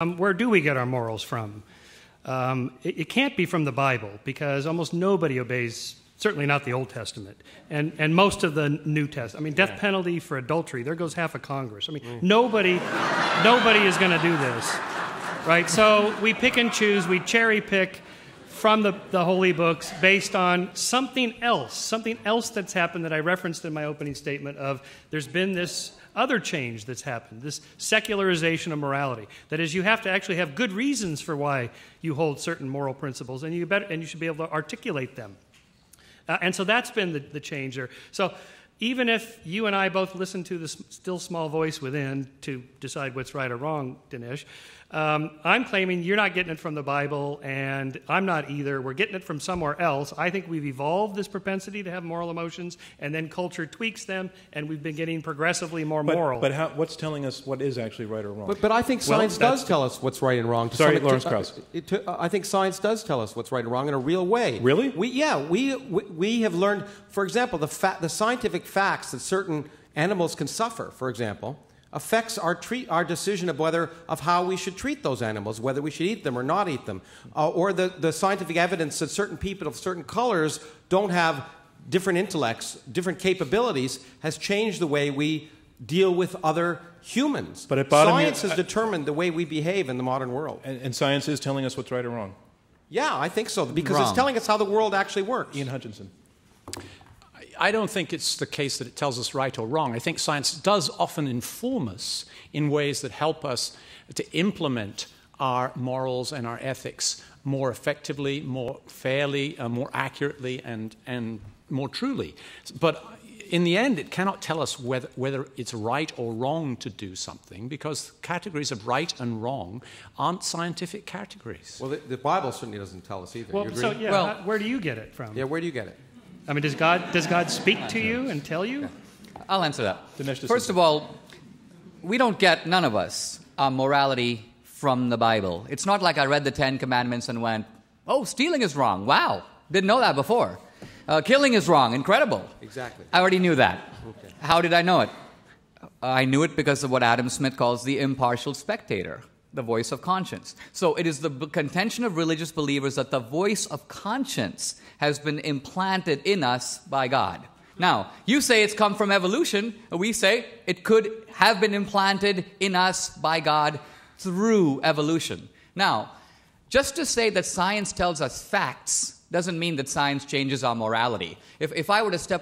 Where do we get our morals from? It can't be from the Bible, because almost nobody obeys, certainly not the Old Testament, and most of the New Testament. I mean, death penalty for adultery, there goes half of Congress. I mean, nobody is going to do this, right? So we pick and choose, we cherry pick from the holy books based on something else that's happened that I referenced in my opening statement of there's been this other change that's happened, this secularization of morality. That is, you have to actually have good reasons for why you hold certain moral principles, and you should be able to articulate them. And so that's been the change there. So even if you and I both listen to the still small voice within to decide what's right or wrong, Dinesh, I'm claiming you're not getting it from the Bible, and I'm not either. We're getting it from somewhere else. I think we've evolved this propensity to have moral emotions, and then culture tweaks them, and we've been getting progressively more moral. But what's telling us what is actually right or wrong? But I think science does tell us what's right and wrong. Sorry, Lawrence Krauss. I think science does tell us what's right and wrong in a real way. Really? We have learned, for example, the scientific facts that certain animals can suffer, for example, affects our decision of how we should treat those animals, whether we should eat them or not eat them, or the scientific evidence that certain people of certain colors don't have different intellects, different capabilities, has changed the way we deal with other humans. But at bottom, science has determined the way we behave in the modern world. And science is telling us what's right or wrong? Yeah, I think so, because it's telling us how the world actually works. Ian Hutchinson. I don't think it's the case that it tells us right or wrong. I think science does often inform us in ways that help us to implement our morals and our ethics more effectively, more fairly, more accurately, and more truly. But in the end, it cannot tell us whether it's right or wrong to do something, because categories of right and wrong aren't scientific categories. Well, the Bible certainly doesn't tell us either. Well, you agree? so yeah, where do you get it from? Yeah, where do you get it? I mean, does God speak to you and tell you? I'll answer that. Dinesh, First of all, we don't get, none of us, our morality from the Bible. It's not like I read the Ten Commandments and went, oh, stealing is wrong. Wow, didn't know that before. Killing is wrong. Incredible. Exactly. I already knew that. Okay. How did I know it? I knew it because of what Adam Smith calls the impartial spectator, the voice of conscience. So it is the contention of religious believers that the voice of conscience has been implanted in us by God. Now, you say it's come from evolution. We say it could have been implanted in us by God through evolution. Now, just to say that science tells us facts doesn't mean that science changes our morality. If I were to step